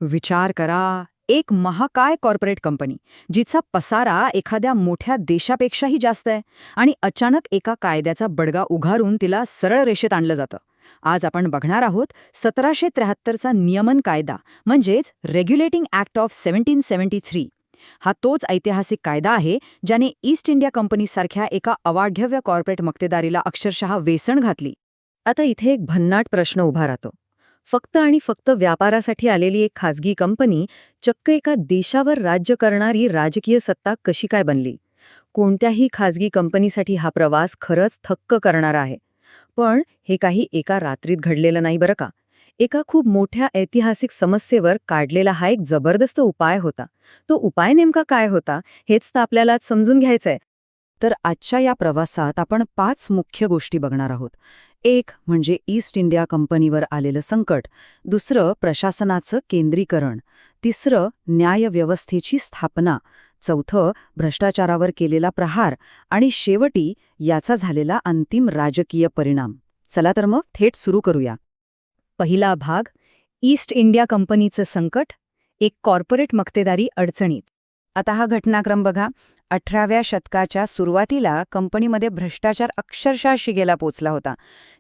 विचार करा, एक महाकाय कॉर्पोरेट कंपनी जिचा पसारा एखाद्या मोठ्या देशापेक्षाही जास्त आहे आणि अचानक एका कायद्याचा बडगा उगारून तिला सरळ रेषेत आणलं जातं. आज आपण बघणार आहोत 1773चा नियमन कायदा म्हणजेच रेग्युलेटिंग ॲक्ट ऑफ 1773. हा तोच ऐतिहासिक कायदा आहे ज्याने ईस्ट इंडिया कंपनीसारख्या एका अवाढव्य कॉर्पोरेट मक्तेदारीला अक्षरशः वेसण घातली. आता इथे एक भन्नाट प्रश्न उभा राहतो. फक्त आणि फक्त व्यापारासाठी आलेली एक खाजगी कंपनी चक्क एका देशावर राज्य करणारी राजकीय सत्ता कशी काय बनली? कोणत्याही खाजगी कंपनीसाठी हा प्रवास खरंच थक्क करणारा आहे. पण हे काही एका रात्रीत घडलेलं नाही बरं का. एका खूप मोठ्या ऐतिहासिक समस्येवर काढलेला हा एक जबरदस्त उपाय होता. तो उपाय नेमका काय होता हेच तर आपल्याला आज समजून घ्यायचंय. तर आजच्या या प्रवासात आपण 5 मुख्य गोष्टी बघणार आहोत. एक म्हणजे ईस्ट इंडिया कंपनीवर आलेलं संकट, दुसरं प्रशासनाचं केंद्रीकरण, तिसरं न्यायव्यवस्थेची स्थापना, चौथं भ्रष्टाचारावर केलेला प्रहार आणि शेवटी याचा झालेला अंतिम राजकीय परिणाम. चला तर मग थेट सुरू करूया. पहिला भाग, ईस्ट इंडिया कंपनीचं संकट, एक कॉर्पोरेट मक्तेदारी अडचणीत. आता हा घटनाक्रम बघा. 18व्या शतकाच्या सुरुवातीला कंपनीमध्ये भ्रष्टाचार अक्षरशः शिगेला पोचला होता.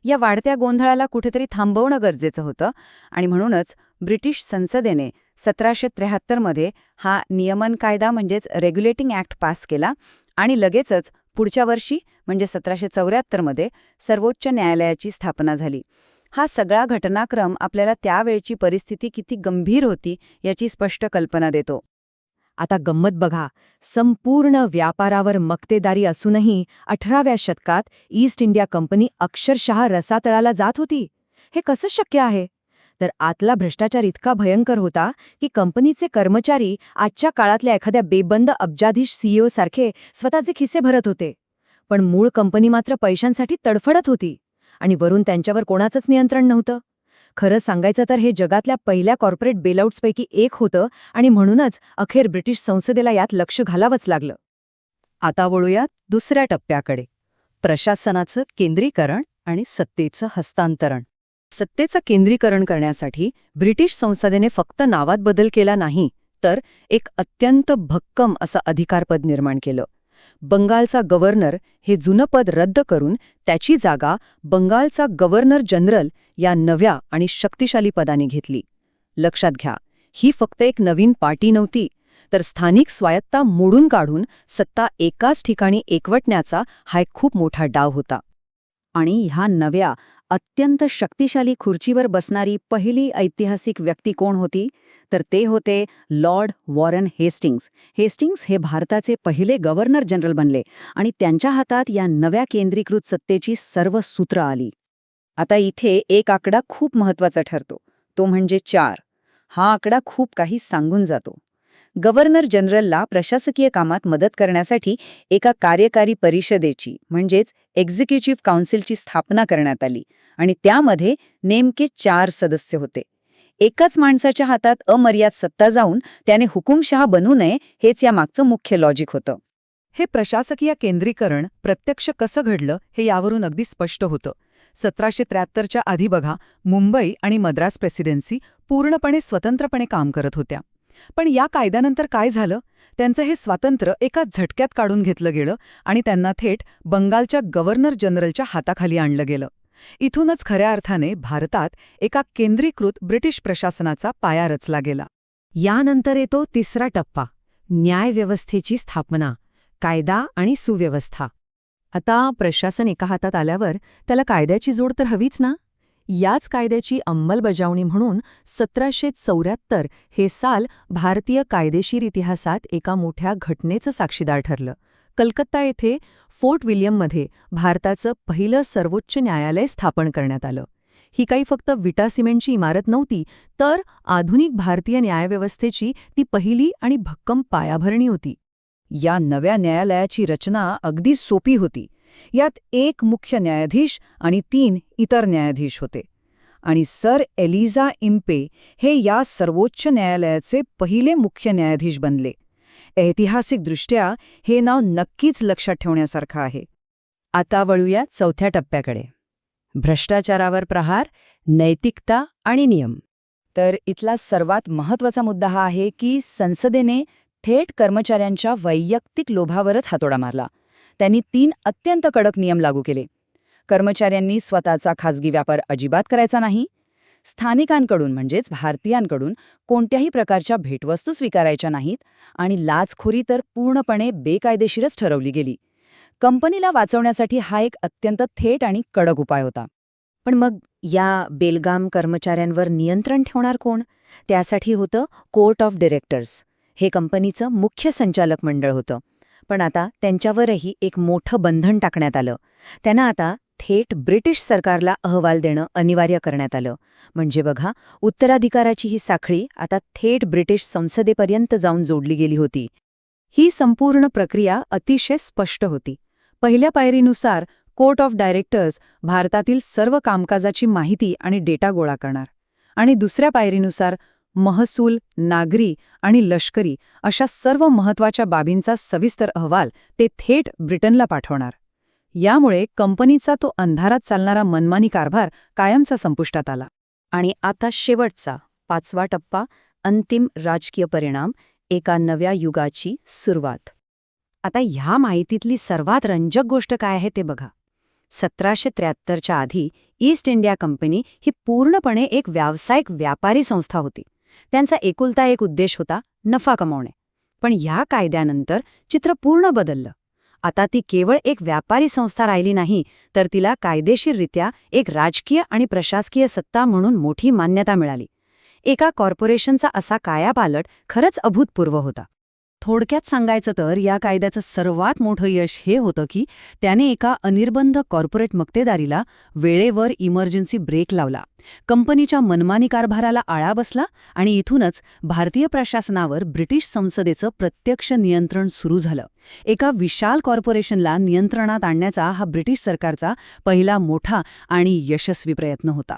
या वाढत्या गोंधळाला कुठेतरी थांबवणं गरजेचं होतं आणि म्हणूनच ब्रिटिश संसदेने 1773मध्ये हा नियमन कायदा म्हणजेच रेग्युलेटिंग ॲक्ट पास केला आणि लगेचच पुढच्या वर्षी म्हणजे 1774मध्ये सर्वोच्च न्यायालयाची स्थापना झाली. हा सगळा घटनाक्रम आपल्याला त्यावेळची परिस्थिती किती गंभीर होती याची स्पष्ट कल्पना देतो. आता गंमत बघा, संपूर्ण व्यापारावर मक्तेदारी असूनही 18व्या शतकात ईस्ट इंडिया कंपनी अक्षरशः रसातळाला जात होती. हे कसं शक्य आहे? तर आतला भ्रष्टाचार इतका भयंकर होता की कंपनीचे कर्मचारी आजच्या काळातल्या एखाद्या बेबंद अब्जाधीश सीईओ सारखे स्वतःचे खिसे भरत होते. पण मूळ कंपनी मात्र पैशांसाठी तडफडत होती आणि वरून त्यांच्यावर कोणाचंच नियंत्रण नव्हतं. खरं सांगायचं तर हे जगातल्या पहिल्या कॉर्पोरेट बेलआउट्सपैकी एक होतं आणि म्हणूनच अखेर ब्रिटिश संसदेला यात लक्ष घालावंच लागलं. आता वळूयात दुसऱ्या टप्प्याकडे, प्रशासनाचं केंद्रीकरण आणि सत्तेचं हस्तांतरण. सत्तेचं केंद्रीकरण करण्यासाठी ब्रिटिश संसदेने फक्त नावात बदल केला नाही, तर एक अत्यंत भक्कम असं अधिकारपद निर्माण केलं. बंगालचा गव्हर्नर हे जुनं पद रद्द करून त्याची जागा बंगालचा गव्हर्नर जनरल या नव्या आणि शक्तिशाली पदाने घेतली. लक्षात घ्या, ही फक्त एक नवीन पार्टी नव्हती, तर स्थानिक स्वायत्ता मोडून काढून सत्ता एकाच ठिकाणी एकवटण्याचा हा एक खूप मोठा डाव होता. आणि ह्या नव्या अत्यंत शक्तिशाली खुर्चीवर बसणारी पहिली ऐतिहासिक व्यक्ती कोण होती? तर ते होते लॉर्ड वॉरन हेस्टिंग्स. हेस्टिंग्स हे भारताचे पहिले गव्हर्नर जनरल बनले आणि त्यांच्या हातात या नव्या केंद्रीकृत सत्तेची सर्व सूत्र आली. आता इथे एक आकडा खूप महत्वाचा ठरतो, तो म्हणजे 4. हा आकडा खूप काही सांगून जातो. गव्हर्नर जनरलला प्रशासकीय कामात मदत करण्यासाठी एका कार्यकारी परिषदेची म्हणजेच एक्झिक्युटिव्ह काउन्सिलची स्थापना करण्यात आली आणि त्यामध्ये नेमके 4 सदस्य होते. एकाच माणसाच्या हातात अमर्याद सत्ता जाऊन त्याने हुकुमशहा बनू नये हेच यामागचं मुख्य लॉजिक होतं. हे प्रशासकीय केंद्रीकरण प्रत्यक्ष कसं घडलं हे यावरून अगदी स्पष्ट होतं. 1773च्या आधी बघा, मुंबई आणि मद्रास प्रेसिडेन्सी पूर्णपणे स्वतंत्रपणे काम करत होत्या. पण या कायद्यानंतर काय झालं? त्यांचं हे स्वातंत्र्य एका झटक्यात काढून घेतलं गेलं आणि त्यांना थेट बंगालच्या गव्हर्नर जनरलच्या हाताखाली आणलं गेलं. इथूनच खऱ्या अर्थाने भारतात एका केंद्रीकृत ब्रिटिश प्रशासनाचा पाया रचला गेला. यानंतर येतो तिसरा टप्पा, न्यायव्यवस्थेची स्थापना, कायदा आणि सुव्यवस्था. आता प्रशासन एका हातात आल्यावर त्याला कायद्याची जोड तर हवीच ना. याच कायद्याची अंमलबजावणी म्हणून 1774 हे साल भारतीय कायदेशीर इतिहासात एका मोठ्या घटनेचं साक्षीदार ठरलं. कलकत्ता येथे फोर्ट विल्यममध्ये भारताचं पहिलं सर्वोच्च न्यायालय स्थापन करण्यात आलं. ही काही फक्त विटा सिमेंटची इमारत नव्हती, तर आधुनिक भारतीय न्यायव्यवस्थेची ती पहिली आणि भक्कम पायाभरणी होती. या नव्या न्यायालयाची रचना अगदी सोपी होती. यात एक मुख्य न्यायाधीश आणि 3 इतर न्यायाधीश होते. आणि सर एलिझा इम्पे हे या सर्वोच्च न्यायालयाचे पहिले मुख्य न्यायाधीश बनले. ऐतिहासिकदृष्ट्या हे नाव नक्कीच लक्षात ठेवण्यासारखं आहे. आता वळूया चौथ्या टप्प्याकडे, भ्रष्टाचारावर प्रहार, नैतिकता आणि नियम. तर इथला सर्वात महत्त्वाचा मुद्दा हा आहे की संसदेने थेट कर्मचाऱ्यांच्या वैयक्तिक लोभावरच हातोडा मारला. त्यांनी 3 अत्यंत कडक नियम लागू केले. कर्मचाऱ्यांनी स्वतःचा खासगी व्यापार अजिबात करायचा नाही. स्थानिकांकडून म्हणजेच भारतीयांकडून कोणत्याही प्रकारच्या भेटवस्तू स्वीकारायच्या नाहीत आणि लाचखोरी तर पूर्णपणे बेकायदेशीरच ठरवली गेली. कंपनीला वाचवण्यासाठी हा एक अत्यंत थेट आणि कडक उपाय होता. पण मग या बेलगाम कर्मचाऱ्यांवर नियंत्रण ठेवणार कोण? त्यासाठी होतं कोर्ट ऑफ डिरेक्टर्स. हे कंपनीचं मुख्य संचालक मंडळ होतं. पण आता त्यांच्यावरही एक मोठं बंधन टाकण्यात आलं. त्यांना आता थेट ब्रिटिश सरकारला अहवाल देणं अनिवार्य करण्यात आलं. म्हणजे बघा, उत्तराधिकाराची ही साखळी आता थेट ब्रिटिश संसदेपर्यंत जाऊन जोडली गेली होती. ही संपूर्ण प्रक्रिया अतिशय स्पष्ट होती. पहिल्या पायरीनुसार कोर्ट ऑफ डायरेक्टर्स भारतातील सर्व कामकाजाची माहिती आणि डेटा गोळा करणार आणि दुसऱ्या पायरीनुसार महसूल, नागरी आणि लष्करी अशा सर्व महत्त्वाच्या बाबींचा सविस्तर अहवाल ते थेट ब्रिटनला पाठवणार. यामुळे कंपनीचा तो अंधारात चालणारा मनमानी कारभार कायमचा संपुष्टात आला. आणि आता शेवटचा 5वा टप्पा, अंतिम राजकीय परिणाम, एका नव्या युगाची सुरुवात. आता ह्या माहितीतली सर्वात रंजक गोष्ट काय आहे ते बघा. 1773च्या आधी ईस्ट इंडिया कंपनी ही पूर्णपणे एक व्यावसायिक व्यापारी संस्था होती. त्यांचा एकुलता एक उद्देश होता नफा कमावणे. पण ह्या कायद्यानंतर चित्र पूर्ण बदललं. आता ती केवळ एक व्यापारी संस्था राहिली नाही, तर तिला कायदेशीररित्या एक राजकीय आणि प्रशासकीय सत्ता म्हणून मोठी मान्यता मिळाली. एका कॉर्पोरेशनचा असा कायापालट खरंच अभूतपूर्व होता. थोडक्यात सांगायचं तर या कायद्याचं सर्वात मोठं यश हे होतं की त्याने एका अनिर्बंध कॉर्पोरेट मक्तेदारीला वेळेवर इमर्जन्सी ब्रेक लावला. कंपनीच्या मनमानी कारभाराला आळा बसला आणि इथूनच भारतीय प्रशासनावर ब्रिटिश संसदेचं प्रत्यक्ष नियंत्रण सुरू झालं. एका विशाल कॉर्पोरेशनला नियंत्रणात आणण्याचा हा ब्रिटिश सरकारचा पहिला मोठा आणि यशस्वी प्रयत्न होता.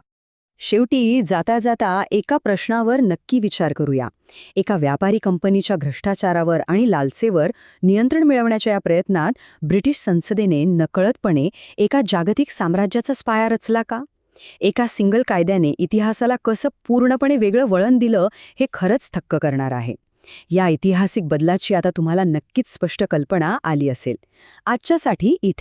शेवटी जाता जाता एका प्रश्नावर नक्की विचार करूया. एका व्यापारी कंपनीच्या भ्रष्टाचारावर आणि लालसेवर नियंत्रण मिळवण्याच्या या प्रयत्नात ब्रिटिश संसदेने नकळतपणे एका जागतिक साम्राज्याचा पाया रचला का? एका सिंगल कायद्याने इतिहासाला कसं पूर्णपणे वेगळं वळण दिलं हे खरंच थक्क करणार आहे. या ऐतिहासिक बदलाची आता तुम्हाला नक्कीच स्पष्ट कल्पना आली असेल. आजच्यासाठी इथे